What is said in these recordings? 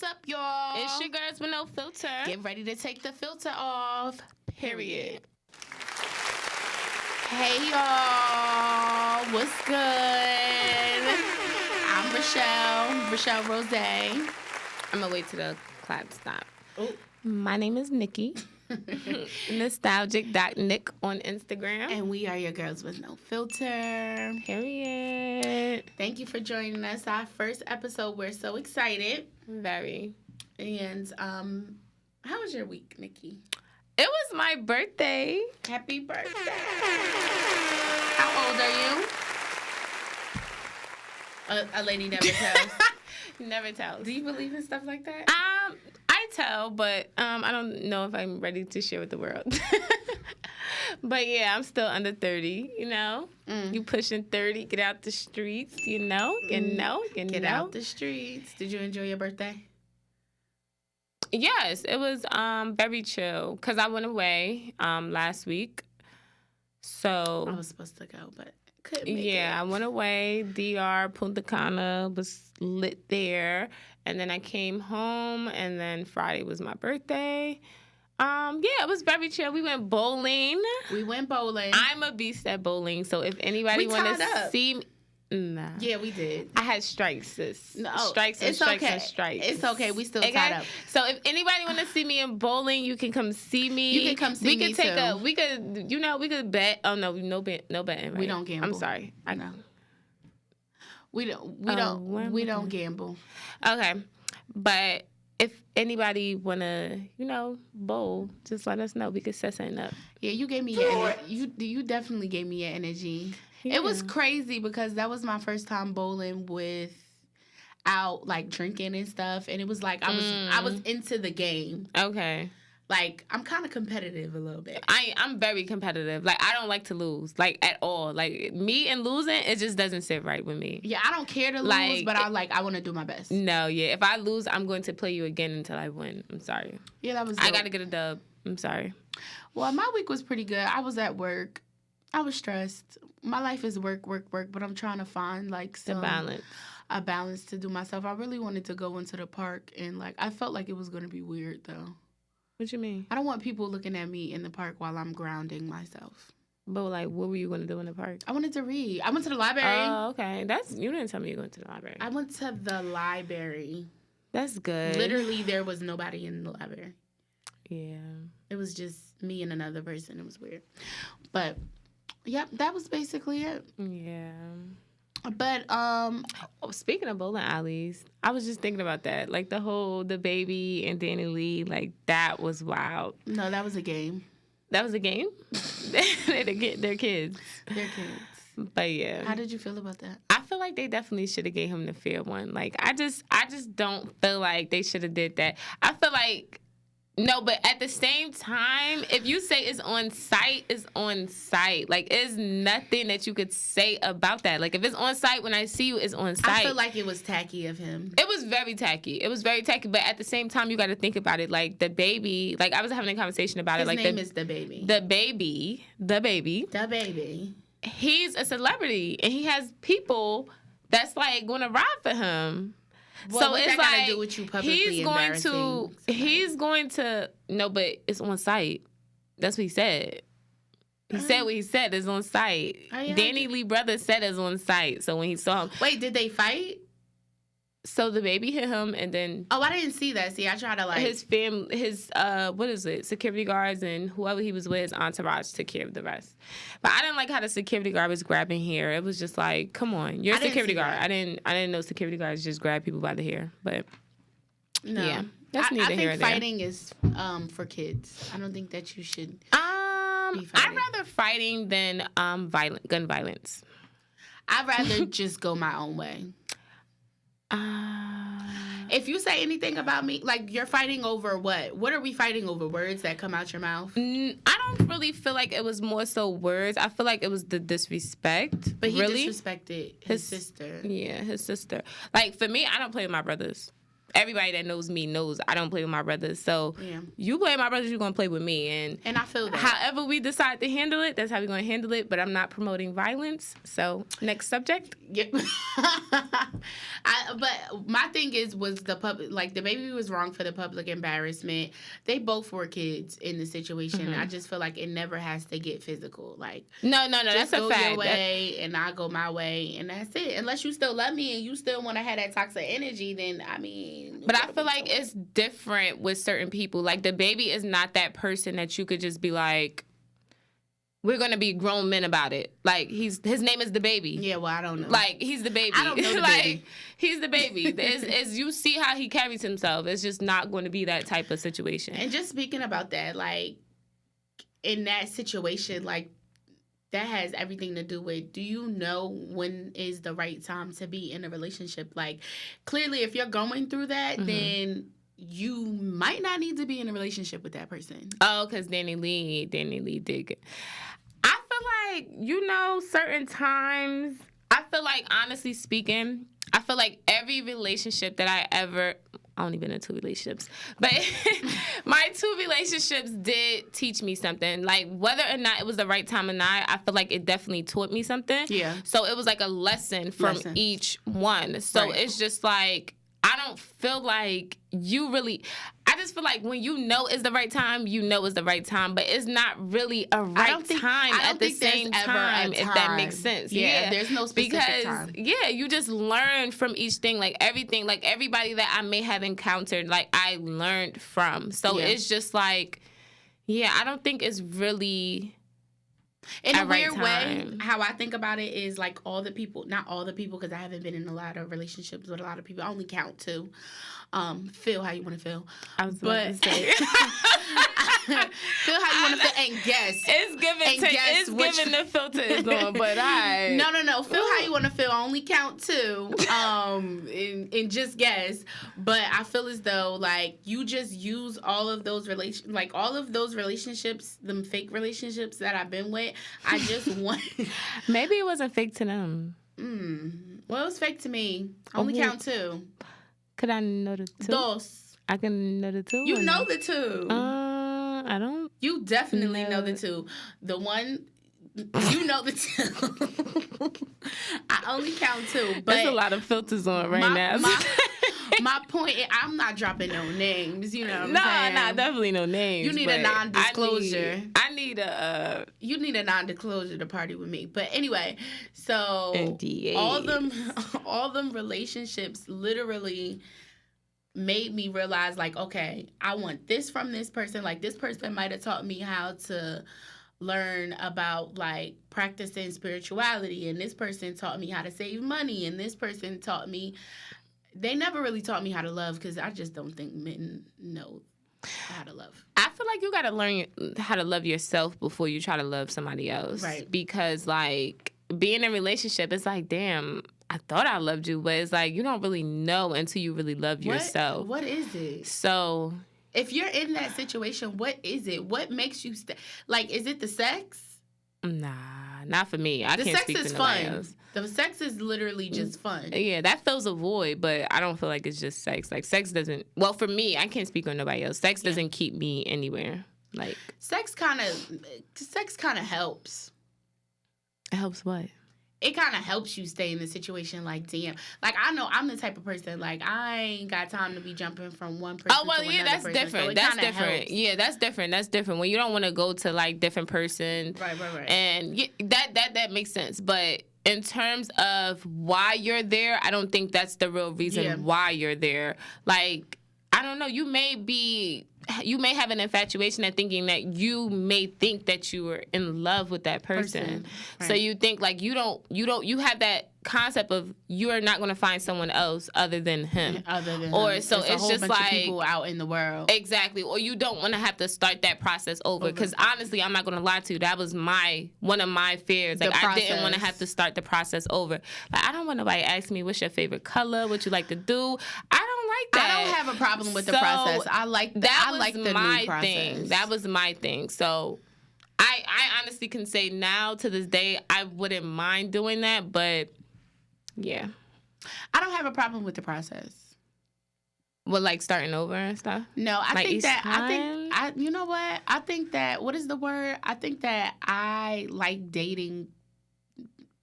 up, y'all? It's your girls with no filter. Get ready to take the filter off. Period. Hey, y'all. What's good? I'm Rochelle Rose. I'm going to wait till the clap stop. Oh. My name is Nikki. Nostalgic.Nick on Instagram. And we are your girls with no filter. Period. Thank you for joining us. Our first episode. We're so excited. Very. And how was your week, Nikki? It was my birthday. Happy birthday. How old are you? A lady never tells. Never tells. Do you believe in stuff like that? I tell, but I don't know if I'm ready to share with the world. But yeah, I'm still under 30, you know? You pushing 30, get out the streets, you know? Get out the streets. Did you enjoy your birthday? Yes, it was very chill because I went away last week. So I was supposed to go, but couldn't make it. I went away. DR, Punta Cana was lit there. And then I came home, and then Friday was my birthday. It was very chill. We went bowling. I'm a beast at bowling, so if anybody want to see me... Nah. Yeah, we did. I had strikes, sis. No, strikes and strikes and strikes. It's okay. We still tied up. So if anybody want to see me in bowling, you can come see me. You can come see me too. We could bet. Oh no betting. Right? We don't gamble. I'm sorry. I know. We don't gamble. Okay, but if anybody wanna, bowl, just let us know. We could set something up. Yeah, you gave me your energy. You definitely gave me your energy. Yeah. It was crazy because that was my first time bowling without like drinking and stuff, and it was like I was into the game. Okay. Like I'm kind of competitive a little bit. I'm very competitive. Like I don't like to lose, like at all. Like me and losing, it just doesn't sit right with me. Yeah, I don't care to lose, but I want to do my best. No, yeah. If I lose, I'm going to play you again until I win. I'm sorry. Yeah, that was dope. I got to get a dub. I'm sorry. Well, my week was pretty good. I was at work. I was stressed. My life is work, but I'm trying to find like a balance to do myself. I really wanted to go into the park and like I felt like it was going to be weird though. What you mean? I don't want people looking at me in the park while I'm grounding myself. But like, what were you going to do in the park? I wanted to read. I went to the library. Oh, okay. You didn't tell me you went to the library. I went to the library. That's good. Literally, there was nobody in the library. Yeah. It was just me and another person. It was weird. But, yep, that was basically it. Yeah. But, speaking of bowling alleys, I was just thinking about that. Like, the baby and Danny Lee, like, that was wild. No, that was a game. That was a game? They're kids. They're kids. But, yeah. How did you feel about that? I feel like they definitely should have gave him the fair one. Like, I just don't feel like they should have did that. I feel like... No, but at the same time, if you say it's on site, it's on site. Like, there's nothing that you could say about that. Like, if it's on site, when I see you, it's on site. I feel like it was tacky of him. It was very tacky. But at the same time, you got to think about it. Like, the baby, like, I was having a conversation about His it. Like, name is the baby. The baby. He's a celebrity, and he has people that's, like, going to ride for him. Well, so what it's that like gotta do with you publicly he's going to no, but it's on site. That's what he said. He said what he said is on site. Danny Lee brother said it's on site. So when he saw him, wait, did they fight? So the baby hit him, and then I didn't see that. See, I try to like his security guards and whoever he was with, his entourage took care of the rest. But I didn't like how the security guard was grabbing hair. It was just like, come on, you're a security guard. I didn't know security guards just grab people by the hair. But no, yeah, that's neither here nor there. I think fighting is for kids. I don't think that you should. I'd rather fighting than gun violence. I'd rather just go my own way. If you say anything about me, like you're fighting over what? What are we fighting over? Words that come out your mouth? I don't really feel like it was more so words. I feel like it was the disrespect. But he disrespected his sister. Yeah, his sister. Like for me, I don't play with my brothers. everybody that knows me knows I don't play with my brothers. So you play with my brothers, you're going to play with me. And I feel that. However we decide to handle it, that's how we're going to handle it. But I'm not promoting violence. So next subject. Yep. But my thing was the public, like the baby was wrong for the public embarrassment. They both were kids in the situation. I just feel like it never has to get physical. Like no, that's a fact. Your way and I go my way, and that's it. Unless you still love me and you still want to have that toxic energy, then I mean. But I feel like it's different with certain people. Like the baby is not that person that you could just be like, we're gonna be grown men about it. Like his name is the baby. Yeah, well, I don't know. Like he's the baby. I don't know the baby. He's the baby. As you see how he carries himself, it's just not going to be that type of situation. And just speaking about that, like in that situation, like that has everything to do with, do you know when is the right time to be in a relationship? Like clearly, if you're going through that, then you might not need to be in a relationship with that person. Oh, because Danny Lee did. I feel like, certain times, I feel like, honestly speaking, I feel like every relationship that I only been in 2 relationships, but my 2 relationships did teach me something. Like, whether or not it was the right time or not, I feel like it definitely taught me something. Yeah. So it was like a lesson from each one. So it's just like, I don't feel like I just feel like when you know it's the right time, you know it's the right time, but it's not really a right time at the same time, if that makes sense. Yeah, there's no specific time. Yeah, you just learn from each thing, like everything, like everybody that I may have encountered, like I learned from. So it's just like, I don't think it's really... In a weird way, how I think about it is like not all the people, because I haven't been in a lot of relationships with a lot of people. I only count 2. Feel how you want to feel. I was about to say. Feel how you want to feel and guess. It's given the filter is on, but No. Feel how you want to feel. I only count 2. And just guess. But I feel as though like you just use all of those relationships, them fake relationships that I've been with. I just want. Maybe it wasn't fake to them. Well, it was fake to me. I only count 2. Could I know the 2? Dos. I can know the 2. You know the 2. I don't. You definitely know the 2. The one, you know the 2. I only count 2. But there's a lot of filters on right now. My point is, I'm not dropping no names. You know what I'm saying? No, definitely no names. You need a non-disclosure. You need a non-disclosure to party with me. But anyway, so NDA. all them relationships literally made me realize, like, okay, I want this from this person. Like, this person might have taught me how to learn about, like, practicing spirituality, and this person taught me how to save money, and this person taught me... They never really taught me how to love, because I just don't think men know how to love. I feel like you got to learn how to love yourself before you try to love somebody else. Right. Because, like, being in a relationship, it's like, damn, I thought I loved you, but it's like you don't really know until you really love yourself. What is it? So... If you're in that situation, what is it? What makes you... Like, is it the sex? Nah, not for me. I can't speak to nobody else. The sex is literally just fun. Yeah, that fills a void, but I don't feel like it's just sex. Like, sex doesn't... Well, for me, I can't speak on nobody else. Sex doesn't keep me anywhere. Like... Sex kind of helps. It helps what? It kind of helps you stay in the situation, like, damn. Like, I know I'm the type of person, like, I ain't got time to be jumping from one person to another person. That's different. So that's different. Helps. Yeah, that's different. That's different. When you don't want to go to, like, different person. Right. And that makes sense. But in terms of why you're there, I don't think that's the real reason why you're there. Like, I don't know. You may have an infatuation at thinking that you may think that you are in love with that person. Right. So you think like you have that concept of you are not going to find someone else other than him. Or so it's just like people out in the world. Exactly. Or you don't want to have to start that process over. Because honestly, I'm not going to lie to you. That was one of my fears. Like I didn't want to have to start the process over. Like I don't want nobody asking me what's your favorite color, what you like to do. I don't like that. I don't have a problem with the process. I like that. I like the new process. Thing. That was my thing. So I honestly can say now to this day I wouldn't mind doing that, but yeah. I don't have a problem with the process. Well, like starting over and stuff? No, I like think that, you know what? I think that, what is the word? I think that I like dating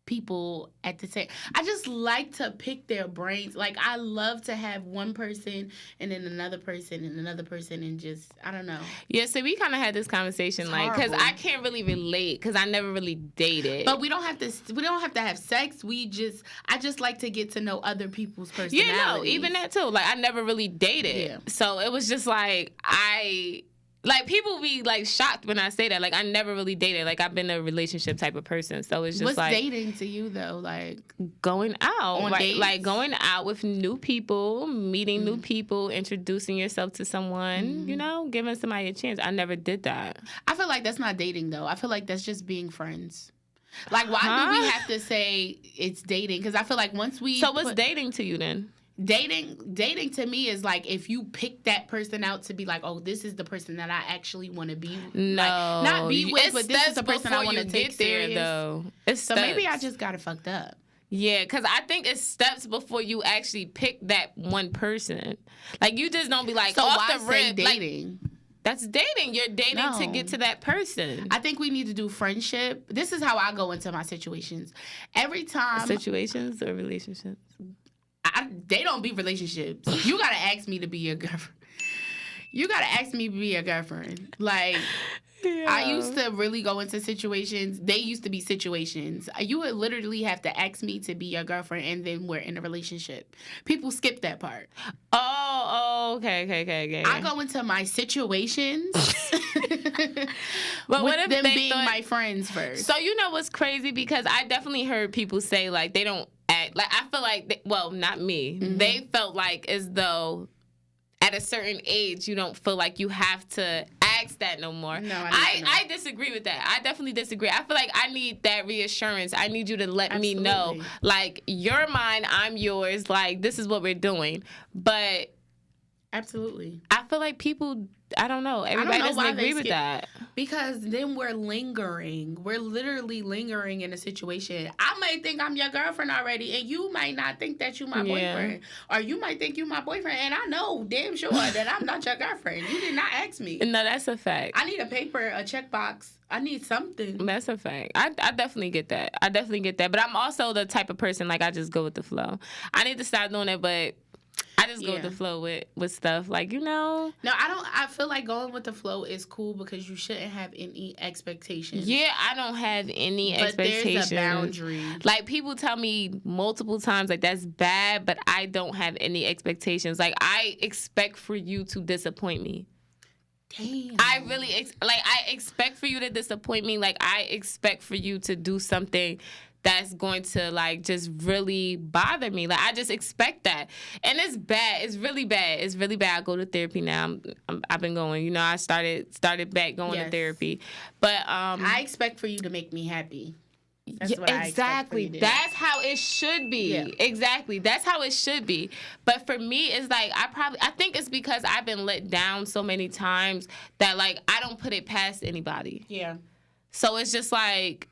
people at the same. I just like to pick their brains. Like, I love to have one person and then another person and another person and just, I don't know. Yeah, so we kind of had this conversation, like, because I can't really relate because I never really dated. But we don't have to have sex. I just like to get to know other people's personalities. Yeah, no, even that too. Like, I never really dated. Yeah. So it was just like, like, people be, like, shocked when I say that. Like, I never really dated. Like, I've been a relationship type of person. So it's just What's dating to you, though? Like, going out. On dates? Like, going out with new people, meeting new people, introducing yourself to someone, you know, giving somebody a chance. I never did that. I feel like that's not dating, though. I feel like that's just being friends. Like, why do we have to say it's dating? Because I feel like once we... So what's dating to you, then? Dating to me is like if you pick that person out to be like, oh, this is the person that I actually want to be. No, like, not be with, but this is the person I want to take serious. Though. So maybe I just got it fucked up. Yeah, because I think it's steps before you actually pick that one person. Like, you just don't be like, so off why the rip, dating? Like, that's dating. You're dating to get to that person. I think we need to do friendship. This is how I go into my situations. Every time. Situations or relationships? They don't be relationships. You gotta ask me to be your girlfriend. You gotta ask me to be your girlfriend. Like, yeah. I used to really go into situations. They used to be situations. You would literally have to ask me to be your girlfriend, and then we're in a relationship. People skip that part. Okay. I go into my situations. But what if them they being my friends first? So you know what's crazy? Because I definitely heard people say, like, they don't act. Like, I feel like, well, not me. Mm-hmm. They felt like as though at a certain age, you don't feel like you have to ask that no more. No, I disagree with that. I definitely disagree. I feel like I need that reassurance. I need you to let me know, like, you're mine, I'm yours. Like, this is what we're doing. But absolutely, I feel like people, I don't know. Everybody doesn't agree with that. Because then we're lingering. We're literally lingering in a situation. I might think I'm your girlfriend already, and you might not think that you my boyfriend. Or you might think you my boyfriend, and I know damn sure that I'm not your girlfriend. You did not ask me. No, that's a fact. I need a paper, a checkbox. I need something. That's a fact. I definitely get that. But I'm also the type of person, like, I just go with the flow. I need to stop doing that, but I just go with the flow with stuff, like, you know. No, I don't. I feel like going with the flow is cool because you shouldn't have any expectations. Yeah, I don't have any expectations. There's a boundary. Like, people tell me multiple times, like, that's bad, but I don't have any expectations. Like, I expect for you to disappoint me. Damn. I really, I expect for you to disappoint me. Like, I expect for you to do something that's going to, like, just really bother me. Like, I just expect that. And it's bad. It's really bad. It's really bad. I go to therapy now. I've been going. You know, I started back going to therapy. But I expect for you to make me happy. That's what exactly. I expect for you to do. That's how it should be. Yeah. Exactly. That's how it should be. But for me, it's like, I think it's because I've been let down so many times that, like, I don't put it past anybody. Yeah. So it's just like...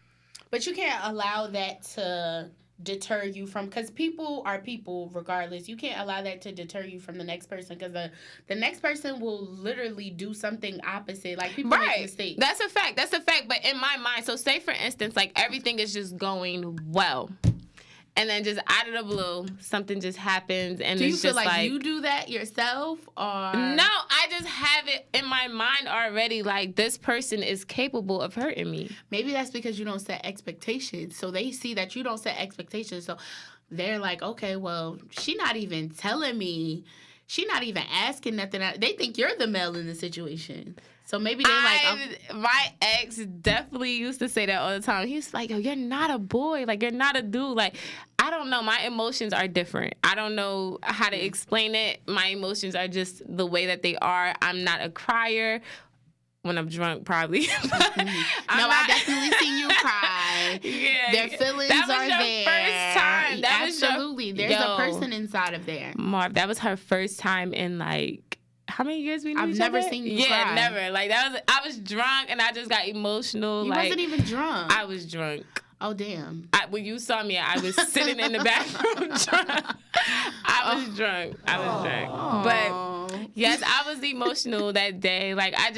But you can't allow that to deter you from, because people are people regardless. You can't allow that to deter you from the next person, because the next person will literally do something opposite. Like, people make mistakes. That's a fact. But in my mind, so say for instance, like, everything is just going well. And then just out of the blue, something just happens, and do you it's feel just like you do that yourself, or no? I just have it in my mind already. Like, this person is capable of hurting me. Maybe that's because you don't set expectations. So they see that you don't set expectations. So they're like, okay, well, she not even telling me. She not even asking nothing. They think you're the male in the situation. So maybe they're like... my ex definitely used to say that all the time. He was like, yo, you're not a boy. Like, you're not a dude. Like, I don't know. My emotions are different. I don't know how to explain it. My emotions are just the way that they are. I'm not a crier. When I'm drunk, probably. I definitely seen you cry. Yeah, their feelings are there. That was your first time. Absolutely. There's a person inside of there. Marv, that was her first time in, like, how many years we knew each never other? seen you cry. Yeah, never. Like, I was drunk and I just got emotional. You like, wasn't even drunk. I was drunk. Oh, damn. When you saw me, I was sitting in the bathroom drunk. I was drunk. But yes, I was emotional that day. Like, I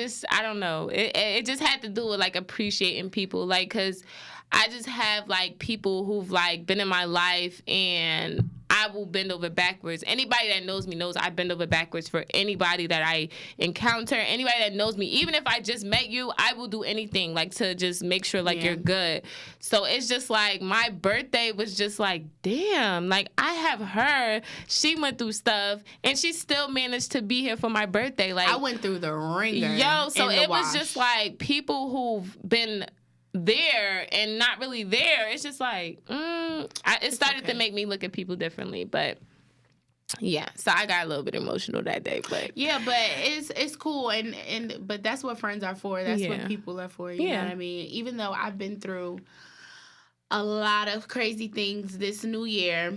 don't know. It just had to do with, like, appreciating people. Like, because I just have, like, people who've, like, been in my life, and I will bend over backwards. Anybody that knows me knows I bend over backwards for anybody that I encounter. Anybody that knows me, even if I just met you, I will do anything, like, to just make sure, like, you're good. So it's just like my birthday was just like, damn, like, I have her. She went through stuff, and she still managed to be here for my birthday. Like, I went through the ringer. Yo, so it was just like people who've been there and not really there. It's just like, it started to make me look at people differently. But yeah, so I got a little bit emotional that day. But yeah, but it's cool, but that's what friends are for. That's what people are for. You know what I mean? Even though I've been through a lot of crazy things this new year.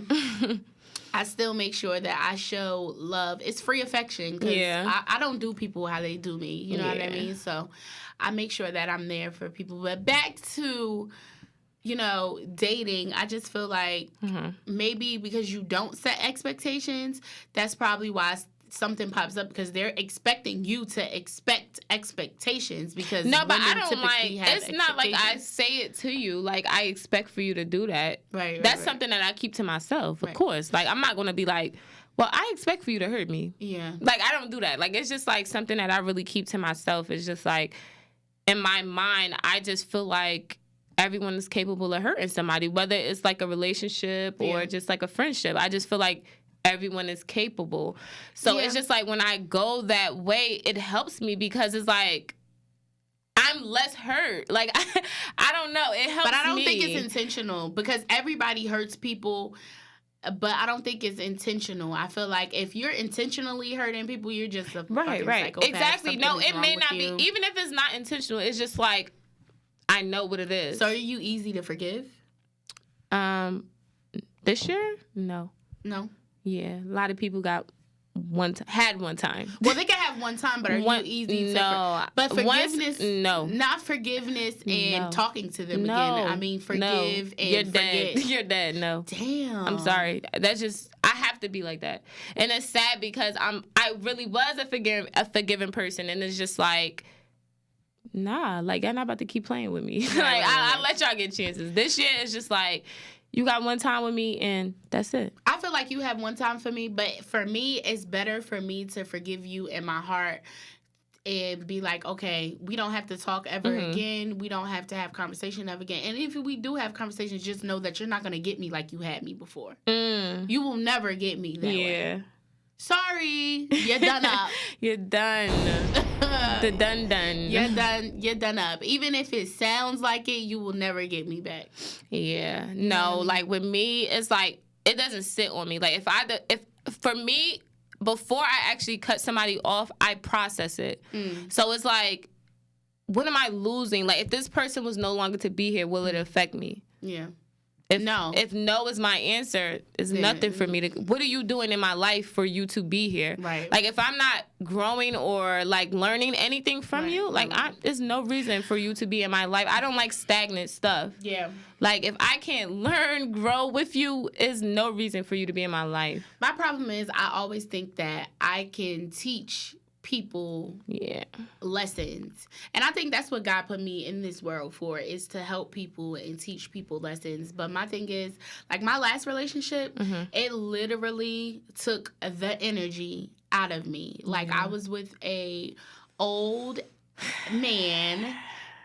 I still make sure that I show love. It's free affection because I don't do people how they do me. You know what I mean? So I make sure that I'm there for people. But back to, dating, I just feel like maybe because you don't set expectations, that's probably why something pops up, because they're expecting you to expect expectations, because no, but I don't like, it's not like I say it to you, like I expect for you to do that. Right. That's something that I keep to myself, of course. Like, I'm not going to be like, well, I expect for you to hurt me. Yeah. Like, I don't do that. Like, it's just like something that I really keep to myself. It's just like, in my mind, I just feel like everyone is capable of hurting somebody, whether it's like a relationship or just like a friendship. I just feel like everyone is capable. So it's just like when I go that way, it helps me because it's like I'm less hurt. Like, I don't know. It helps me. But I don't think it's intentional, because everybody hurts people, but I don't think it's intentional. I feel like if you're intentionally hurting people, you're just a fucking psychopath. Exactly. No, it may not be. Even if it's not intentional, it's just like I know what it is. So are you easy to forgive? This year? No. No? Yeah, a lot of people had one time. Well, they can have one time, but are you easy to but forgiveness? No. Not forgiveness and talking to them again. I mean, forgive and you're forget. Dead. You're dead. No. Damn. I'm sorry. That's just, I have to be like that. And it's sad because I really was a forgiving person, and it's just like, nah, like, y'all not about to keep playing with me. Like, I let y'all get chances. This year is just like, you got one time with me, and that's it. I feel like you have one time for me, but for me, it's better for me to forgive you in my heart and be like, okay, we don't have to talk ever again. We don't have to have conversation ever again. And if we do have conversations, just know that you're not going to get me like you had me before. You will never get me that way. Sorry, you're done up. You're done. The done. You're done up. Even if it sounds like it, you will never get me back. Yeah. No, like with me, it's like it doesn't sit on me. Like if for me, before I actually cut somebody off, I process it. So it's like, what am I losing? Like, if this person was no longer to be here, will it affect me? Yeah. If no is my answer, it's nothing for me to. What are you doing in my life for you to be here? Right. Like, if I'm not growing or like learning anything from you, like there's no reason for you to be in my life. I don't like stagnant stuff. Yeah. Like, if I can't learn, grow with you, there's no reason for you to be in my life. My problem is I always think that I can teach people lessons, and I think that's what God put me in this world for, is to help people and teach people lessons. But my thing is, like, my last relationship, it literally took the energy out of me. Like, I was with a old man,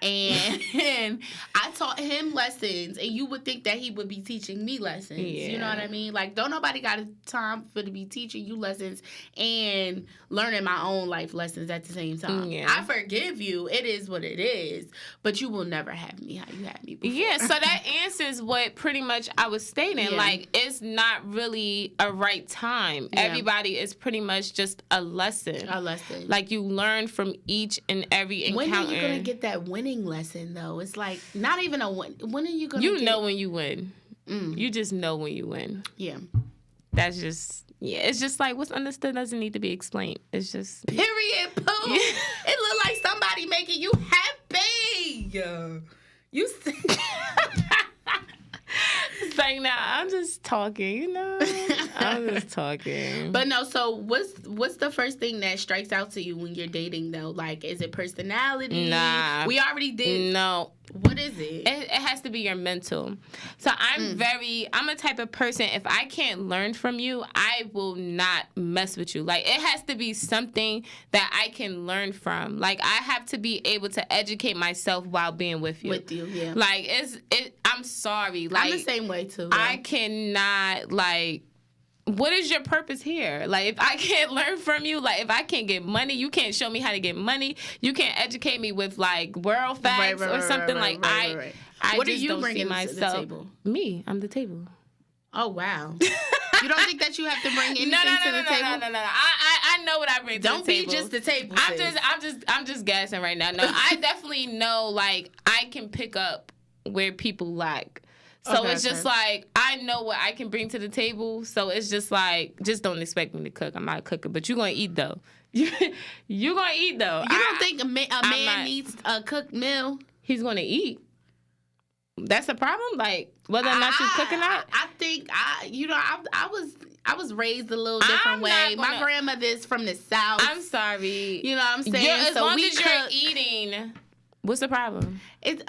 and I taught him lessons, and you would think that he would be teaching me lessons. You know what I mean? Like, don't nobody got time to be teaching you lessons and learning my own life lessons at the same time. I forgive you. It is what it is. But you will never have me how you had me before. Yeah, so that answers what pretty much I was stating. Yeah. Like, it's not really a right time. Yeah. Everybody is pretty much just a lesson. A lesson. Like, you learn from each and every encounter. When are you going to get that winning lesson, though? It's like, not even a win. When are you going to You know when you win. You just know when you win. Yeah. That's just... Yeah, it's just like, what's understood doesn't need to be explained. It's just... Period, poo. Yeah. It look like somebody making you happy. You like, nah, I'm just talking, you know? I'm just talking. But no, so what's the first thing that strikes out to you when you're dating, though? Like, is it personality? Nah. We already did. No. What is it? It has to be your mental. So I'm a type of person, if I can't learn from you, I will not mess with you. Like, it has to be something that I can learn from. Like, I have to be able to educate myself while being with you. With you, yeah. Like, I'm sorry. Like, I'm the same way, too. I cannot, like, what is your purpose here? Like, if I can't learn from you, like, if I can't get money, you can't show me how to get money. You can't educate me with, like, world facts or something. I what just are you don't bringing see myself. to the table? Me, I'm the table. Oh, wow. You don't think that you have to bring anything to the table? No. I know what I bring to the table. Don't be just the table. I'm just gassing right now. No, I definitely know, like, I can pick up where people lack. So it's just like, I know what I can bring to the table. So it's just like, just don't expect me to cook. I'm not cooking. But you're going to eat, though. You're going to eat, though. You don't think a man needs a cooked meal? He's going to eat. That's the problem? Like, whether or not you cook or not? I think, I was raised a little different way. My grandmother is from the South. I'm sorry. You know what I'm saying? As long as you're eating... What's the problem?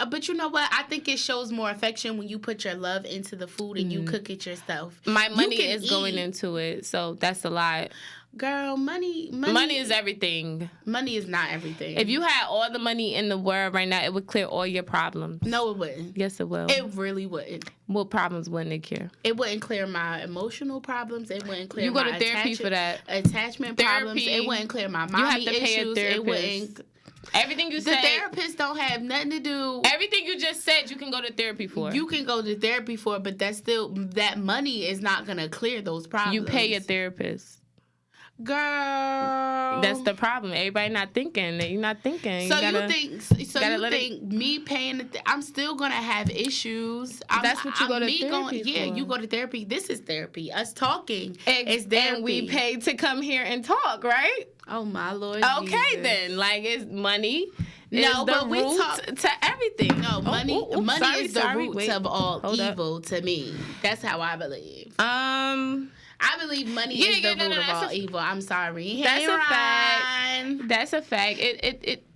But you know what? I think it shows more affection when you put your love into the food and you cook it yourself. My money is going into it, so that's a lot. Girl, money is everything. Money is not everything. If you had all the money in the world right now, it would clear all your problems. No, it wouldn't. Yes, it will. It really wouldn't. What problems wouldn't it cure? It wouldn't clear my emotional problems. It wouldn't clear my You go to therapy for that. Attachment problems. It wouldn't clear my mommy issues. Pay a therapist. It wouldn't. Everything you said. The therapists don't have nothing to do. Everything you just said, you can go to therapy for. You can go to therapy for, but that money is not gonna clear those problems. You pay a therapist. Girl, that's the problem. Everybody not thinking. You're not thinking. So you think me paying? I'm still gonna have issues. That's what you go to therapy for. Yeah, you go to therapy. This is therapy. Us talking is therapy. And we pay to come here and talk, right? Oh my Lord. Okay, Jesus. Then like it's money. No, but we talk to everything. No, money is the root of all evil to me. That's how I believe. I believe money is the root of all evil. I'm sorry. That's a fact. That's a fact. It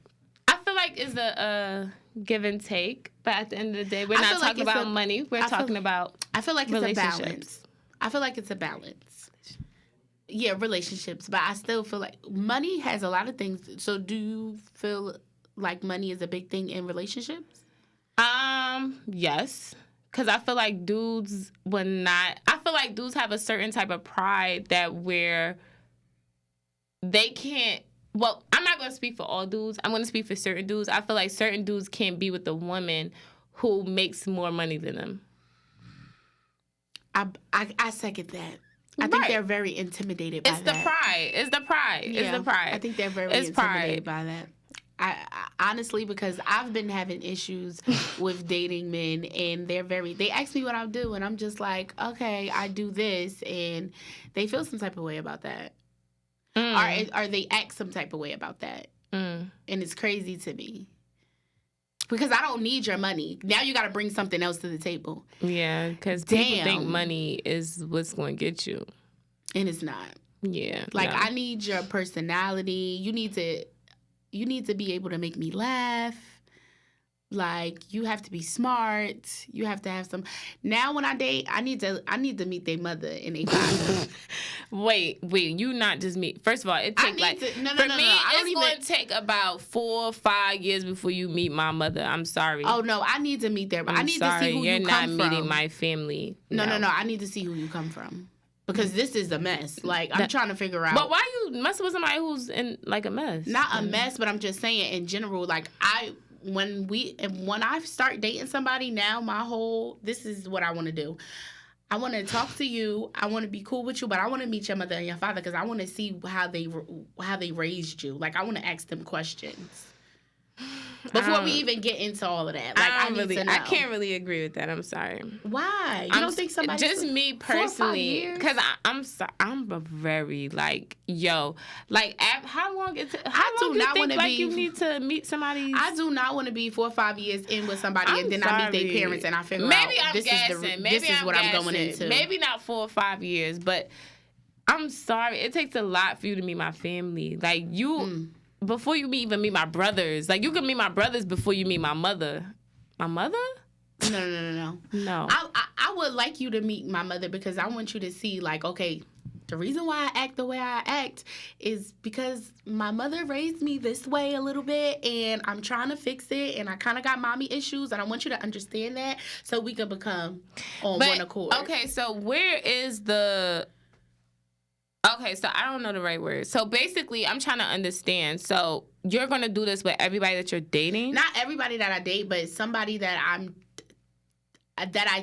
I feel like it's a give and take, but at the end of the day, we're not talking about money. We're talking about I feel like it's a balance. I feel like it's a balance. Yeah, relationships, but I still feel like money has a lot of things. So do you feel like money is a big thing in relationships? Yes. Because I feel like dudes have a certain type of pride that where they can't, well, I'm not going to speak for all dudes. I'm going to speak for certain dudes. I feel like certain dudes can't be with a woman who makes more money than them. I second that. I think they're very intimidated by that. It's the pride. Yeah, it's the pride. I think they're very intimidated by that. I honestly, because I've been having issues with dating men, and they ask me what I do, and I'm just like, okay, I do this, and they feel some type of way about that, or they act some type of way about that, and it's crazy to me because I don't need your money. Now you got to bring something else to the table. Yeah, because people think money is what's going to get you, and it's not. Yeah, like I need your personality. You need to be able to make me laugh. Like, you have to be smart. You have to have some. Now, when I date, I need to meet their mother and their father. Wait. You not just meet. First of all, it takes it's going to take about 4 or 5 years before you meet my mother. I'm sorry. Oh no, I need to meet I need to see who you come from. You're not meeting my family. No. I need to see who you come from. Because this is a mess. Like, I'm trying to figure out. But why you messing with somebody who's in, like, a mess? Not a mess, but I'm just saying, in general, like, when I start dating somebody now, this is what I want to do. I want to talk to you. I want to be cool with you, but I want to meet your mother and your father because I want to see how they raised you. Like, I want to ask them questions. Before we even get into all of that, like I need to know. I can't really agree with that. I'm sorry. Why? You don't think somebody? Just me personally, because I'm sorry. I'm a very like how long is it? How long do you think like you need to meet somebody? I do not want to be 4 or 5 years in with somebody and then I meet their parents and I figure out this is what I'm going into. Maybe not 4 or 5 years, but I'm sorry. It takes a lot for you to meet my family. Like you. Before you even meet my brothers. Like, you can meet my brothers before you meet my mother. My mother? No. No. I would like you to meet my mother because I want you to see, like, okay, the reason why I act the way I act is because my mother raised me this way a little bit, and I'm trying to fix it, and I kind of got mommy issues, and I want you to understand that so we can become on one accord. Okay, so where is the... Okay, so I don't know the right word. So basically, I'm trying to understand. So you're going to do this with everybody that you're dating? Not everybody that I date, but somebody that I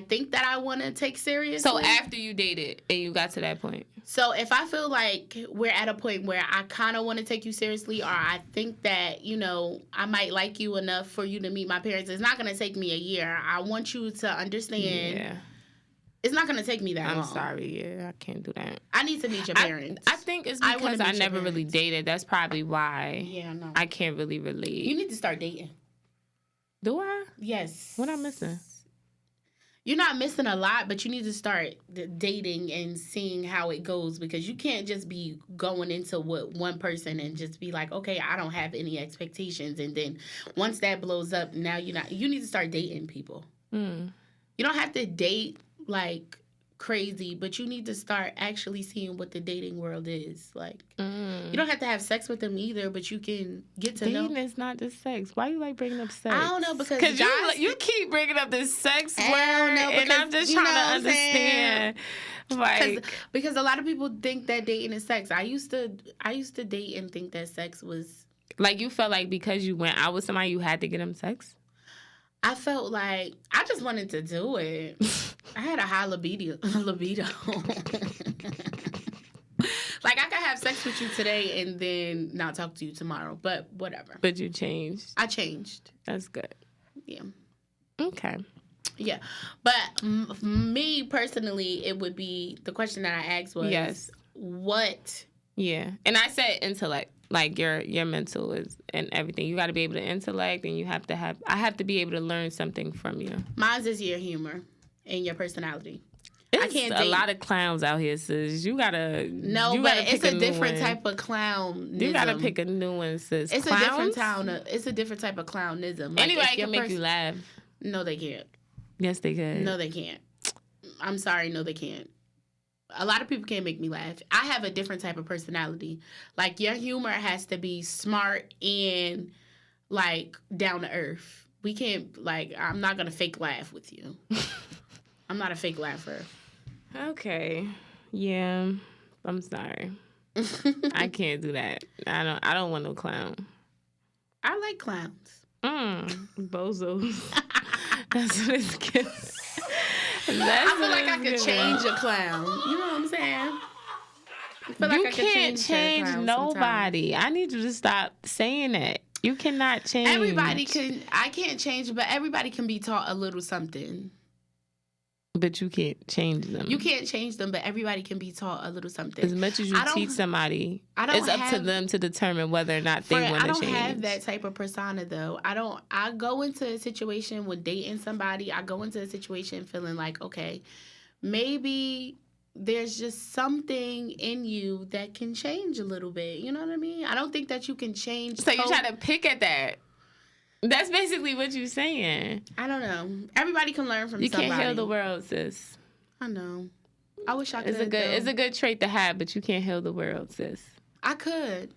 think that I want to take seriously. So after you dated and you got to that point? So if I feel like we're at a point where I kind of want to take you seriously, or I think that, I might like you enough for you to meet my parents, it's not going to take me a year. I want you to understand... Yeah. It's not going to take me that long. I'm sorry. Yeah, I can't do that. I need to meet your parents. I think it's because I never really dated. That's probably why. Yeah, no. I can't really relate. You need to start dating. Do I? Yes. What am I missing? You're not missing a lot, but you need to start dating and seeing how it goes, because you can't just be going into one person and just be like, okay, I don't have any expectations. And then once that blows up, now you need to start dating people. You don't have to date like crazy, but you need to start actually seeing what the dating world is like. You don't have to have sex with them either, but you can get to know. Dating is not just sex. Why you like bringing up sex? I don't know, because you keep bringing up this sex word, and I'm just trying to understand. Like, because a lot of people think that dating is sex. I used to date and think that sex was like, you felt like because you went out with somebody, you had to get them sex. I felt like I just wanted to do it. I had a high libido. Like, I could have sex with you today and then not talk to you tomorrow, but whatever. But you changed. I changed. That's good. Yeah. Okay. Yeah. But me personally, it would be, the question that I asked was, yes, what? Yeah. And I said intellect. Like, your mental is and everything. You got to be able to intellect, and I have to be able to learn something from you. Mine's is your humor and your personality. I can't date. A lot of clowns out here, sis. You gotta it's a different type of clownism. You gotta pick a new one, sis. It's Clowns? It's a different type of clownism. Like, anybody can make you laugh. No, they can't. Yes, they can. No, they can't. I'm sorry, no, they can't. A lot of people can't make me laugh. I have a different type of personality. Like, your humor has to be smart and, like, down to earth. We can't, like, I'm not going to fake laugh with you. I'm not a fake laugher. Okay. Yeah. I'm sorry. I can't do that. I don't want no clown. I like clowns. Bozos. That's what it's good. I feel like I could change a clown. You know what I'm saying? You can't change nobody. I need you to stop saying that. You cannot change. I can't change, but everybody can be taught a little something. But you can't change them. You can't change them, but everybody can be taught a little something. As much as you teach somebody, it's up to them to determine whether or not they want to change. I don't have that type of persona, though. I go into a situation when dating somebody, I go into a situation feeling like, okay, maybe there's just something in you that can change a little bit. You know what I mean? I don't think that you can change. So you're trying to pick at that. That's basically what you're saying. I don't know. Everybody can learn from somebody. You can't heal the world, sis. I know. I wish I could. It's a good trait to have, but you can't heal the world, sis. I could.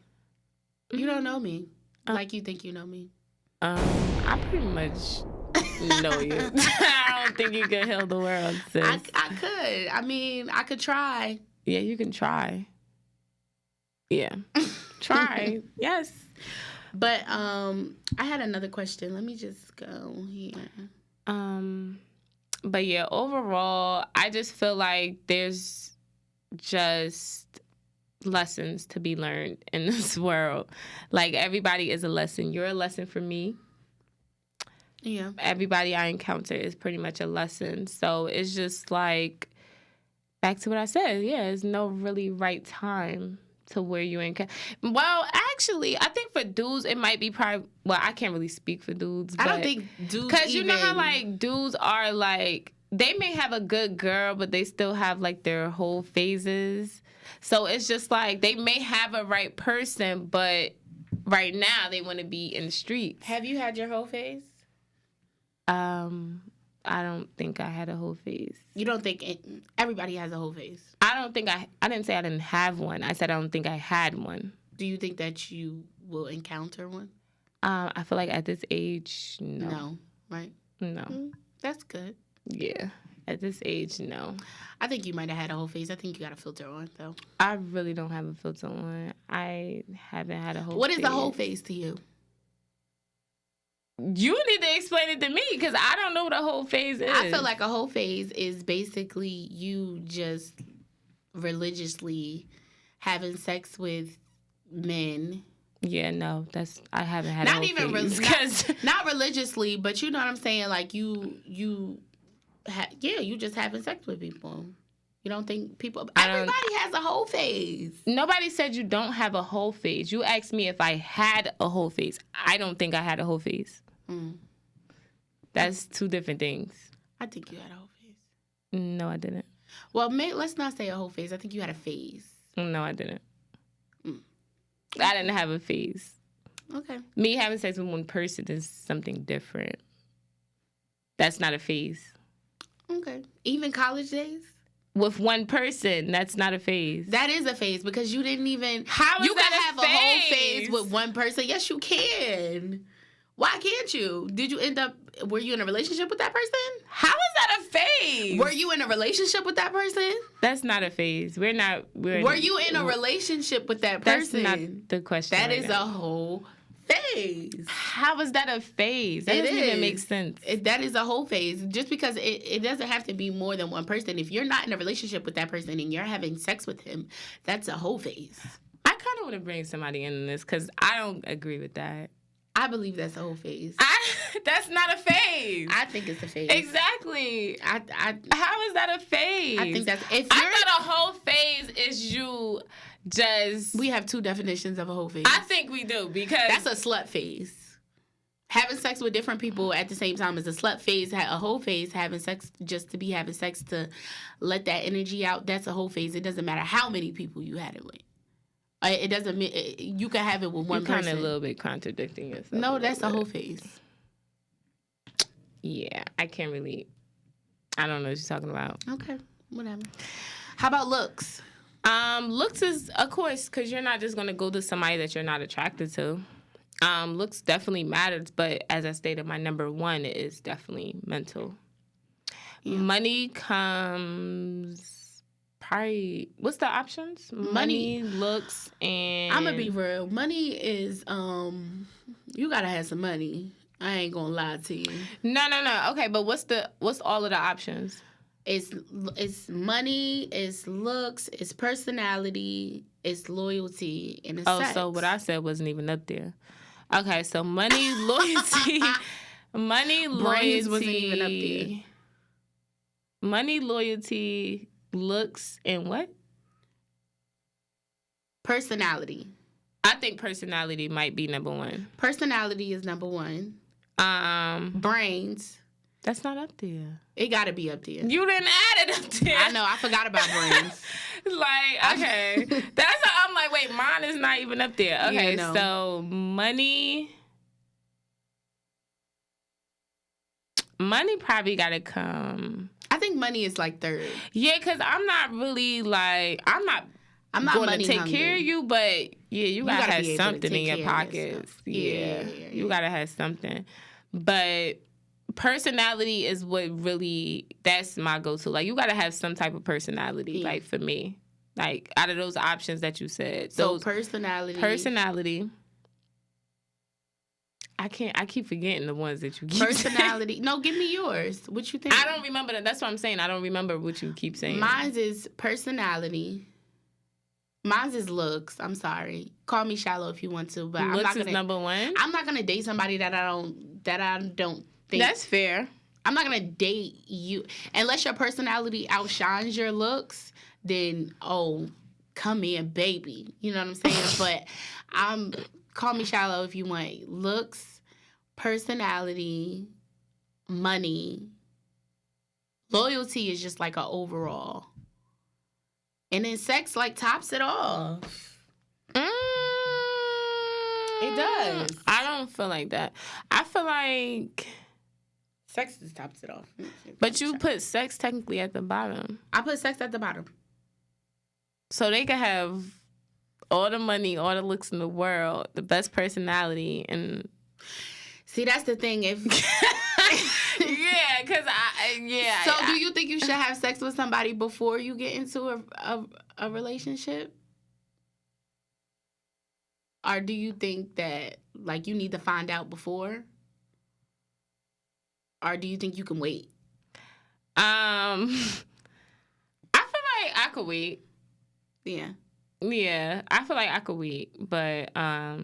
You don't know me like you think you know me. I pretty much know you. I don't think you can heal the world, sis. I could. I mean, I could try. Yeah, you can try. Yeah. Try. Yes. But I had another question. Let me just go here. But yeah, overall, I just feel like there's just lessons to be learned in this world. Like, everybody is a lesson. You're a lesson for me. Yeah. Everybody I encounter is pretty much a lesson. So it's just like, back to what I said. Yeah, there's no really right time to where you encounter. Well, actually, I think for dudes, it might be probably. Well, I can't really speak for dudes. I don't think dudes. Because you know how, like, dudes are like, they may have a good girl, but they still have, like, their whole phases. So it's just like, they may have a right person, but right now they want to be in the streets. Have you had your whole phase? I don't think I had a whole phase. You don't think everybody has a whole phase? I don't think I didn't say I didn't have one. I said I don't think I had one. Do you think that you will encounter one? I feel like at this age, no. No, right? No. That's good. Yeah. At this age, no. I think you might have had a whole phase. I think you got a filter on, though. I really don't have a filter on. I haven't had a whole phase. What is the whole phase to you? You need to explain it to me, because I don't know what a whole phase is. I feel like a whole phase is basically you just religiously having sex with men. Yeah, no, I haven't had not a whole even phase. not religiously, but you know what I'm saying. Like you just having sex with people. You don't think people? Everybody has a whole phase. Nobody said you don't have a whole phase. You asked me if I had a whole phase. I don't think I had a whole phase. That's two different things. I think you had a whole phase. No, I didn't. Well, let's not say a whole phase. I think you had a phase. No, I didn't. I didn't have a phase. Okay. Me having sex with one person is something different. That's not a phase. Okay. Even college days? With one person, that's not a phase. That is a phase, because you didn't even... How is you that can have a whole phase with one person. Yes, you can. Why can't you? Did you were you in a relationship with that person? How is that a phase? Were you in a relationship with that person? That's not a phase. Were you in a relationship with that person? That's not the question. That is a whole phase. How is that a phase? That doesn't even make sense. That is a whole phase. Just because it doesn't have to be more than one person. If you're not in a relationship with that person and you're having sex with him, that's a whole phase. I kind of want to bring somebody in this, because I don't agree with that. I believe that's a whole phase. That's not a phase. I think it's a phase. Exactly. How is that a phase? I think that's... I thought a whole phase is you just... We have two definitions of a whole phase. I think we do, because... That's a slut phase. Having sex with different people at the same time is a slut phase. A whole phase, having sex just to be having sex to let that energy out, that's a whole phase. It doesn't matter how many people you had it with. It doesn't mean you can have it with one person. You're kind of a little bit contradicting yourself. No, that's a whole phase. Yeah, I can't really... I don't know what you're talking about. Okay, whatever. How about looks? Looks is, of course, because you're not just going to go to somebody that you're not attracted to. Looks definitely matters, but as I stated, my number one is definitely mental. Yeah. Money comes... Probably, what's the options? Money, looks, and... I'm going to be real. Money is, you got to have some money. I ain't going to lie to you. No. Okay, but what's all of the options? It's money, it's looks, it's personality, it's loyalty, and it's sex. So what I said wasn't even up there. Okay, so money, loyalty, Brains wasn't even up there. Money, loyalty... Looks and what? Personality. I think personality might be number one. Personality is number one. Brains. That's not up there. It got to be up there. You didn't add it up there. I know. I forgot about brains. Like, okay. I'm like, wait, mine is not even up there. Okay, yeah, no. So money probably got to come... I think money is like third. Yeah, because I'm not really like... I'm not going to take care of you, but yeah, you gotta have something in your pockets. Yeah. You gotta have something. But personality is what really... That's my go-to. Like, you gotta have some type of personality, like, for me. Like, out of those options that you said. So personality... I keep forgetting the ones that you keep Personality. saying. No, give me yours. What you think? I don't remember that. That's what I'm saying. I don't remember what you keep saying. Mine is personality, Mine's is looks. I'm sorry. Call me shallow if you want to, but looks is number one. I'm not gonna date somebody that I don't think. That's fair. I'm not gonna date you unless your personality outshines your looks. Then come in, baby. You know what I'm saying? But call me shallow if you want. Looks, personality, money, loyalty is just like an overall. And then sex like tops it all. It does. I don't feel like that. I feel like sex just tops it off. But you put sex technically at the bottom. I put sex at the bottom. So they could have all the money, all the looks in the world, the best personality, and see, that's the thing. If yeah, because So, do you think you should have sex with somebody before you get into a relationship? Or do you think that, like, you need to find out before? Or do you think you can wait? I feel like I could wait. Yeah. Yeah, I feel like I could wait, but I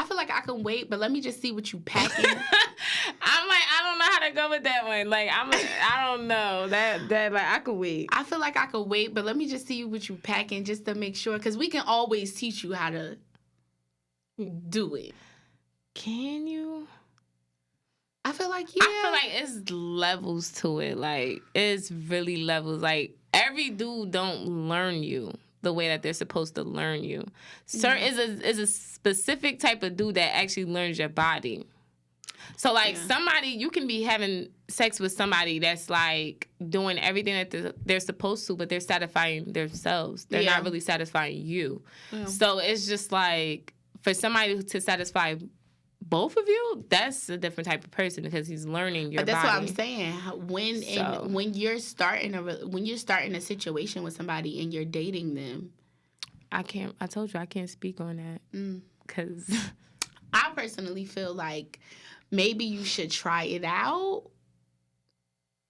feel like I can wait, but let me just see what you packing. I'm like, I don't know how to go with that one. Like, I don't know that like I could wait. I feel like I could wait, but let me just see what you packing just to make sure, because we can always teach you how to do it. Can you? I feel like, yeah. I feel like it's levels to it. Like, it's really levels. Like, every dude don't learn you the way that they're supposed to learn you. Is a specific type of dude that actually learns your body. So, like, somebody, you can be having sex with somebody that's, like, doing everything that they're supposed to, but they're satisfying themselves. They're not really satisfying you. Yeah. So, it's just, like, for somebody to satisfy both of you, that's a different type of person because he's learning your body. But that's what I'm saying. When you're starting a situation with somebody and you're dating them, I told you I can't speak on that because I personally feel like maybe you should try it out.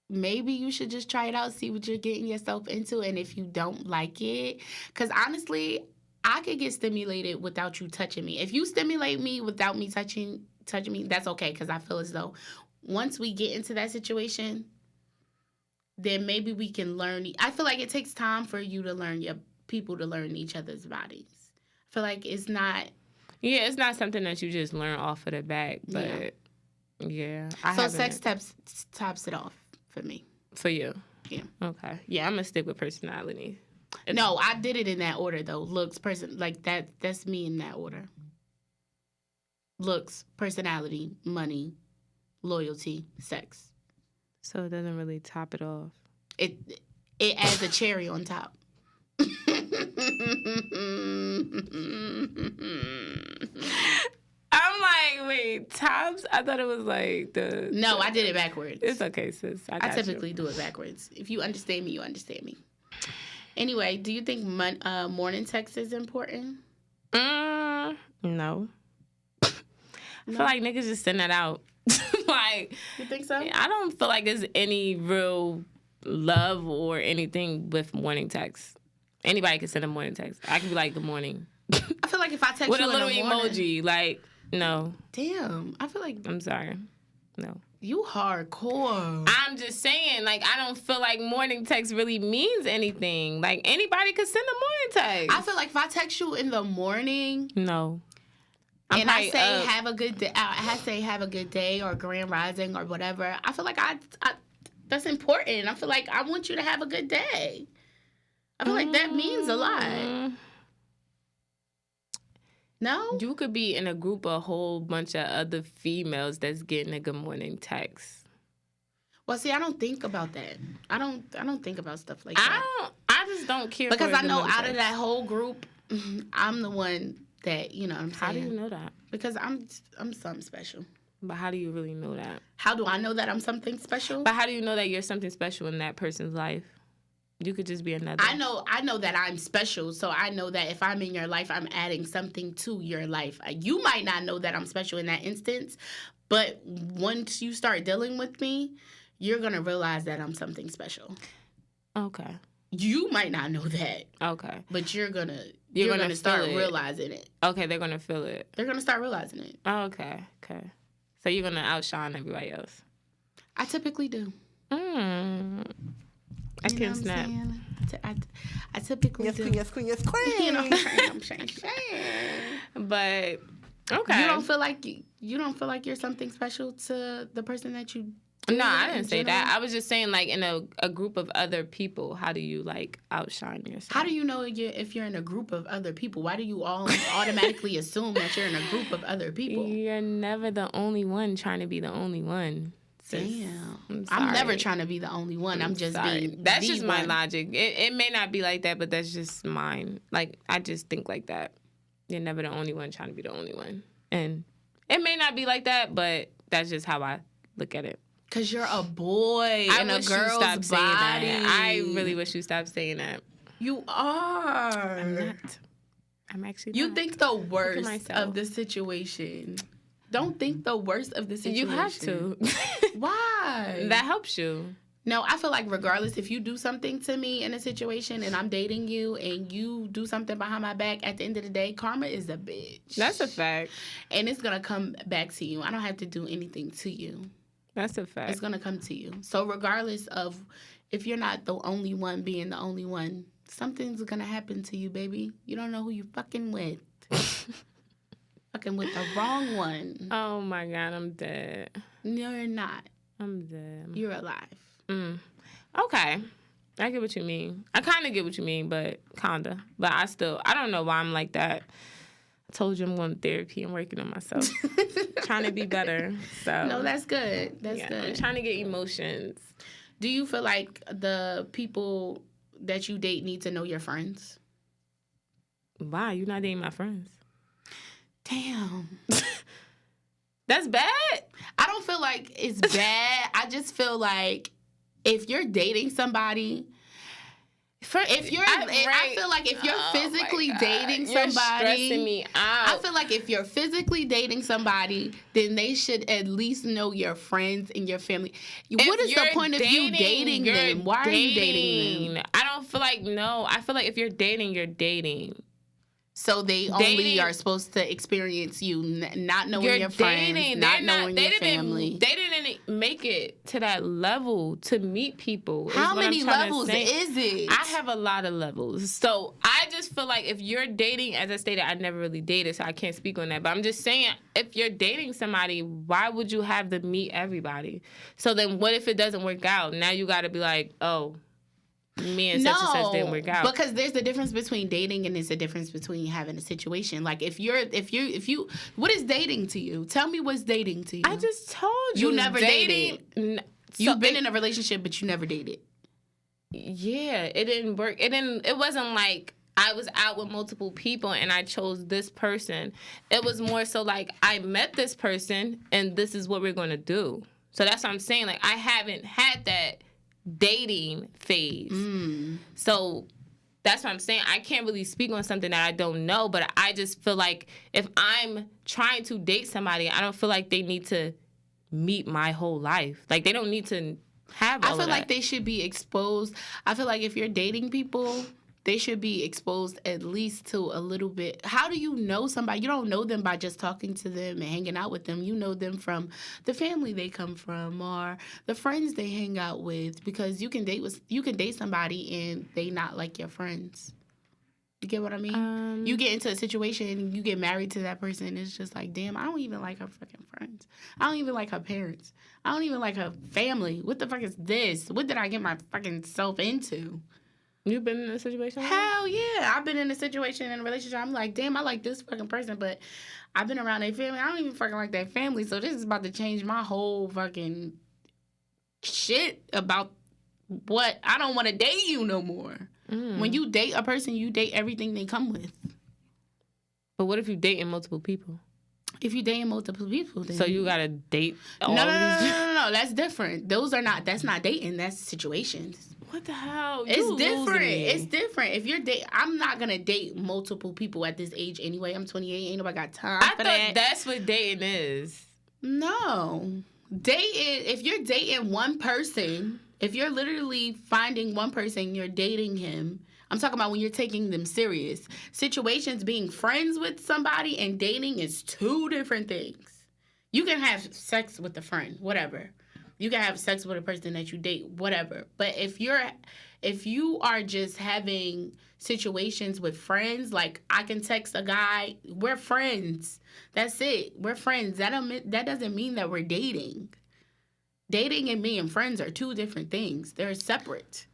Maybe you should just try it out, see what you're getting yourself into, and if you don't like it, because honestly, I could get stimulated without you touching me. If you stimulate me without me touching me, that's okay, because I feel as though once we get into that situation, then maybe we can learn. I feel like it takes time for you to learn people to learn each other's bodies. I feel like it's not. Yeah, it's not something that you just learn off of the back, but yeah. So sex tops it off for me. For you? Yeah. Okay. Yeah, I'm going to stick with personality. No, I did it in that order though. Looks, that's me in that order. Looks, personality, money, loyalty, sex. So it doesn't really top it off. It adds a cherry on top. I'm like, wait, tops? I thought it was like the... No, I did it backwards. It's okay, sis. I typically do it backwards. If you understand me, you understand me. Anyway, do you think morning text is important? No. I feel like niggas just send that out. Like, you think so? I don't feel like there's any real love or anything with morning text. Anybody can send a morning text. I can be like, good morning. I feel like if I text with you a little in the morning, emoji, like, no. Damn. I feel like... I'm sorry. No. You hardcore. I'm just saying, like, I don't feel like morning text really means anything. Like, anybody could send a morning text. I feel like if I text you in the morning... No. And I say, have a good day. I say, have a good day or grand rising or whatever. I feel like that's important. I feel like I want you to have a good day. I feel like that means a lot. No? You could be in a group of a whole bunch of other females that's getting a good morning text. Well, see, I don't think about that. I don't think about stuff like that. I just don't care. Because I know out of that whole group, I'm the one that, you know what I'm saying. How do you know that? Because I'm something special. But how do you really know that? How do I know that I'm something special? But how do you know that you're something special in that person's life? You could just be another. I know that I'm special, so I know that if I'm in your life, I'm adding something to your life. You might not know that I'm special in that instance, but once you start dealing with me, you're going to realize that I'm something special. Okay. You might not know that. Okay. But you're gonna start realizing it. Okay, they're gonna feel it. They're gonna start realizing it. Oh, okay. So you're gonna outshine everybody else. I typically do. I can snap. I typically do. Yes, queen. You know, I'm saying. But okay. You don't feel like you're something special to the person that you. No, I didn't say that. I was just saying, like, in a group of other people, how do you, like, outshine yourself? How do you know if you're in a group of other people? Why do you all automatically assume that you're in a group of other people? You're never the only one trying to be the only one. Damn. I'm never trying to be the only one. I'm just being That's just my one. logic. It may not be like that, but that's just mine. Like, I just think like that. You're never the only one trying to be the only one. And it may not be like that, but that's just how I look at it. Because you're a boy in a girl's body. That. I really wish you stopped saying that. You are. I'm not. I'm actually not. You think the worst of the situation. Don't think the worst of the situation. You have to. Why? That helps you. No, I feel like regardless if you do something to me in a situation and I'm dating you and you do something behind my back, at the end of the day, karma is a bitch. That's a fact. And it's going to come back to you. I don't have to do anything to you. That's a fact. It's going to come to you. So regardless of if you're not the only one being the only one, something's going to happen to you, baby. You don't know who you fucking with. Fucking with the wrong one. Oh, my God. I'm dead. No, you're not. I'm dead. You're alive. Okay. I get what you mean. I kind of get what you mean, but kinda. But I don't know why I'm like that. I told you I'm going to therapy and working on myself. Trying to be better. So no, that's good. That's good. I'm trying to get emotions. Do you feel like the people that you date need to know your friends? Why? You're not dating my friends. Damn. That's bad? I don't feel like it's bad. I just feel like if you're dating somebody... I feel like if you're physically dating somebody, you're stressing me out. I feel like if you're physically dating somebody, then they should at least know your friends and your family. What is the point of you dating them? Why are you dating them? I don't feel like, no. I feel like if you're dating, you're dating. So they only are supposed to experience you, not knowing your friends, not knowing your family. They didn't make it to that level to meet people. How many levels is it? I have a lot of levels. So I just feel like if you're dating, as I stated, I never really dated, so I can't speak on that. But I'm just saying, if you're dating somebody, why would you have to meet everybody? So then what if it doesn't work out? Now you got to be like, oh, me and such and such didn't work out. Because there's a difference between dating and there's a difference between having a situation. Like if you what is dating to you? Tell me what's dating to you. I just told you. You never dated. You've been in a relationship, but you never dated. Yeah, it didn't work. It wasn't like I was out with multiple people and I chose this person. It was more so like I met this person and this is what we're going to do. So that's what I'm saying. Like I haven't had that dating phase. So that's what I'm saying. I can't really speak on something that I don't know, but I just feel like if I'm trying to date somebody, I don't feel like they need to meet my whole life. Like they don't need to have all of that. I feel like they should be exposed. I feel like if you're dating people, they should be exposed at least to a little bit. How do you know somebody? You don't know them by just talking to them and hanging out with them. You know them from the family they come from or the friends they hang out with. Because you can date somebody and they not like your friends. You get what I mean? You get into a situation and you get married to that person. It's just like, damn, I don't even like her fucking friends. I don't even like her parents. I don't even like her family. What the fuck is this? What did I get my fucking self into? You've been in a situation? Hell yeah. I've been in a situation, in a relationship. I'm like, damn, I like this fucking person, but I've been around their family. I don't even fucking like that family. So this is about to change my whole fucking shit about what I don't want to date you no more. When you date a person, you date everything they come with. But what if you dating multiple people? If you dating multiple people, then... So you gotta date all No, that's different. That's not dating, that's situations. What the hell? It's different. It's different. If you're I'm not gonna date multiple people at this age anyway. I'm 28. Ain't nobody got time for that. I thought that's what dating is. No. Dating, if you're dating one person, If you're literally finding one person, you're dating him. I'm talking about when you're taking them serious. Situations, being friends with somebody and dating is two different things. You can have sex with a friend, whatever. You can have sex with a person that you date, whatever. But if you are just having situations with friends, like I can text a guy, we're friends. That's it. We're friends. That doesn't mean that we're dating. Dating and being friends are two different things. They're separate.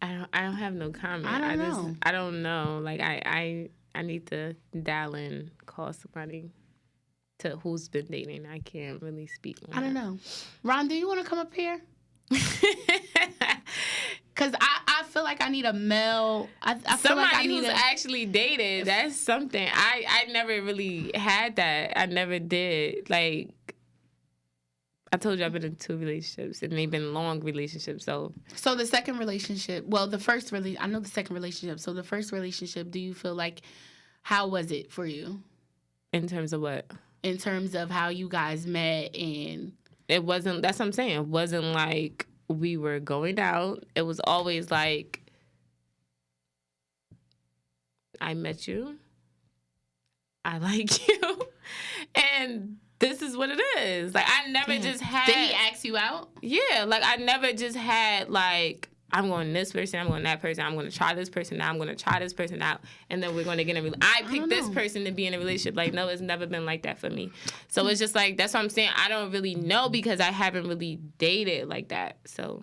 I don't have no comment. I don't know. Like I need to dial in, call somebody to who's been dating. I can't really speak on I don't know. Ron, do you want to come up here? Because I feel like I need a male. I feel somebody like I need who's actually dated. That's something. I never really had that. I never did. Like, I told you I've been in 2 relationships, and they've been long relationships. So the second relationship, I know the second relationship. So the first relationship, do you feel like, how was it for you? In terms of what? In terms of how you guys met, and it wasn't. That's what I'm saying. It wasn't like we were going out. It was always like, I met you, I like you, and this is what it is. Like, I never just had... Did he ask you out? Yeah, like, I never just had, like, I'm going this person, I'm going that person, I'm going to try this person out, I'm going to try this person out, and then we're going to get in a relationship. I picked this person to be in a relationship. Like, no, it's never been like that for me. So it's just like, that's what I'm saying. I don't really know because I haven't really dated like that, so...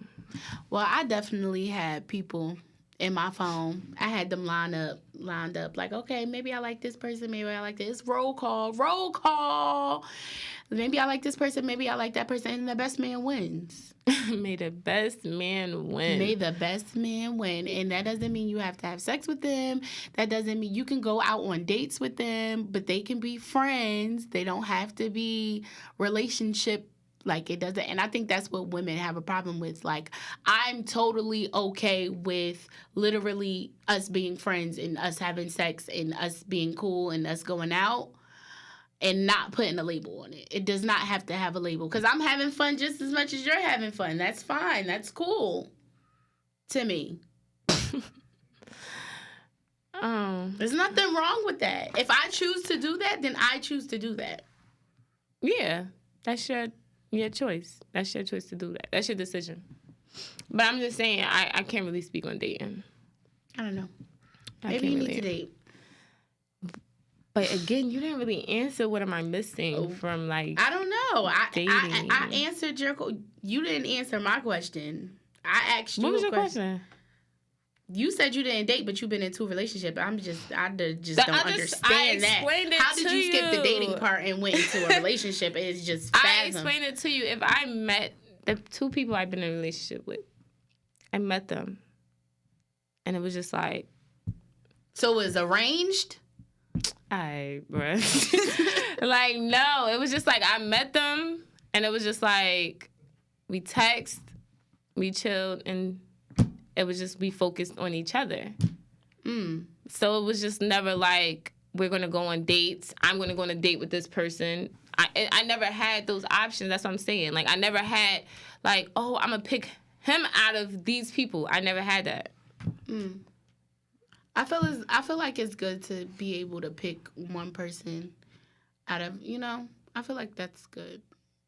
Well, I definitely had people in my phone. I had them lined up. Like, okay, maybe I like this person, maybe I like this. Roll call. Maybe I like this person, maybe I like that person, and the best man wins. May the best man win. May the best man win. And that doesn't mean you have to have sex with them. That doesn't mean you can go out on dates with them, but they can be friends. They don't have to be relationship. Like, it doesn't, and I think that's what women have a problem with. Like, I'm totally okay with literally us being friends and us having sex and us being cool and us going out and not putting a label on it. It does not have to have a label because I'm having fun just as much as you're having fun. That's fine. That's cool to me. There's nothing wrong with that. If I choose to do that, then I choose to do that. Yeah, that's your choice. That's your choice to do that. That's your decision. But I'm just saying, I can't really speak on dating. I don't know. Maybe you need to date. But again, you didn't really answer what am I missing from, like, I don't know. Dating. I answered you didn't answer my question. I asked you what was your question? You said you didn't date, but you've been in 2 relationships. I just don't understand that. How did you skip the dating part and went into a relationship? It's just fathom. I explained it to you. If I met the 2 people I've been in a relationship with, I met them, and it was just like... So it was arranged? Bruh. Like, no. It was just like, I met them, and it was just like, we text, we chilled, and... It was just we focused on each other. So it was just never like we're gonna go on dates. I'm gonna go on a date with this person. I never had those options. That's what I'm saying. Like I never had like, oh, I'm gonna pick him out of these people. I never had that. I feel like it's good to be able to pick one person out of, I feel like that's good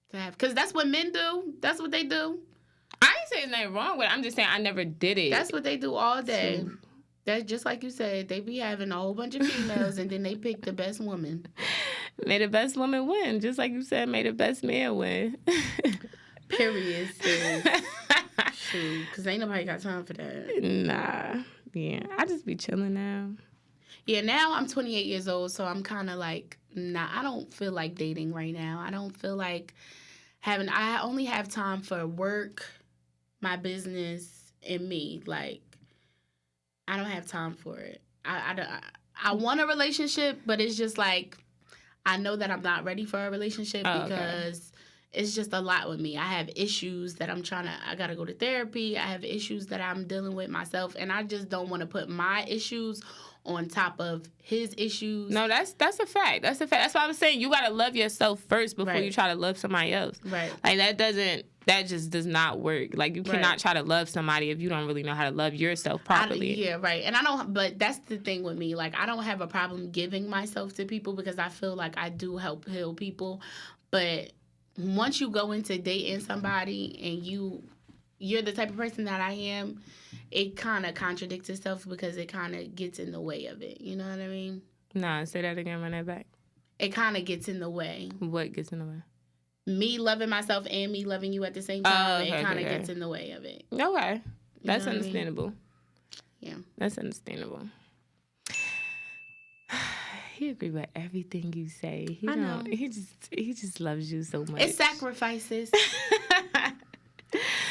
to have because that's what men do. That's what they do. I ain't saying nothing wrong with it. I'm just saying I never did it. That's what they do all day. So, that's just like you said. They be having a whole bunch of females, and then they pick the best woman. May the best woman win. Just like you said, may the best man win. Period, sis. Shoot, because ain't nobody got time for that. Nah. Yeah. I just be chilling now. Yeah, now I'm 28 years old, so I'm kind of like, I don't feel like dating right now. I don't feel like I only have time for work, my business, and me. Like, I don't have time for it. I want a relationship, but it's just like, I know that I'm not ready for a relationship because it's just a lot with me. I have issues that I got to go to therapy. I have issues that I'm dealing with myself, and I just don't want to put my issues on top of his issues. No, that's a fact. That's a fact. That's why I was saying you gotta love yourself first before you try to love somebody else. Right. Like that just does not work. Like you cannot try to love somebody if you don't really know how to love yourself properly. Yeah, right. And but that's the thing with me. Like I don't have a problem giving myself to people because I feel like I do help heal people. But once you go into dating somebody and you're the type of person that I am, it kind of contradicts itself because it kind of gets in the way of it. You know what I mean? Nah, say that again, run that back. It kind of gets in the way. What gets in the way? Me loving myself and me loving you at the same time, it kind of gets in the way of it. Okay. That's understandable. I mean? Yeah. That's understandable. He agree with everything you say. I know. He just loves you so much. It's sacrifices.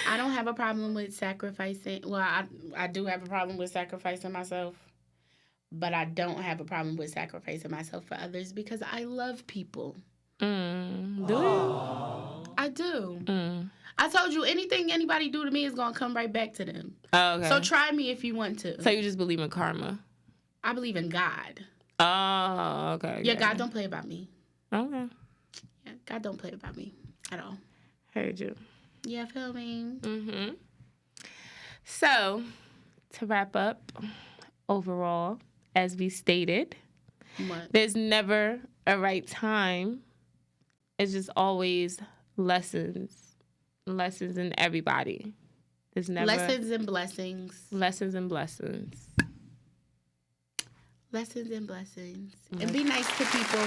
I don't have a problem with sacrificing. Well, I do have a problem with sacrificing myself. But I don't have a problem with sacrificing myself for others because I love people. Do you? I do. I told you anything anybody do to me is going to come right back to them. Oh, okay. So try me if you want to. So you just believe in karma? I believe in God. Oh, okay. Yeah, God don't play about me. Okay. Yeah, God don't play about me at all. Heard you. Yeah, feel me? Mm-hmm. So, to wrap up, overall, as we stated, there's never a right time. It's just always lessons in everybody. There's never lessons and blessings. Lessons and blessings. Lessons and blessings. And be nice to people.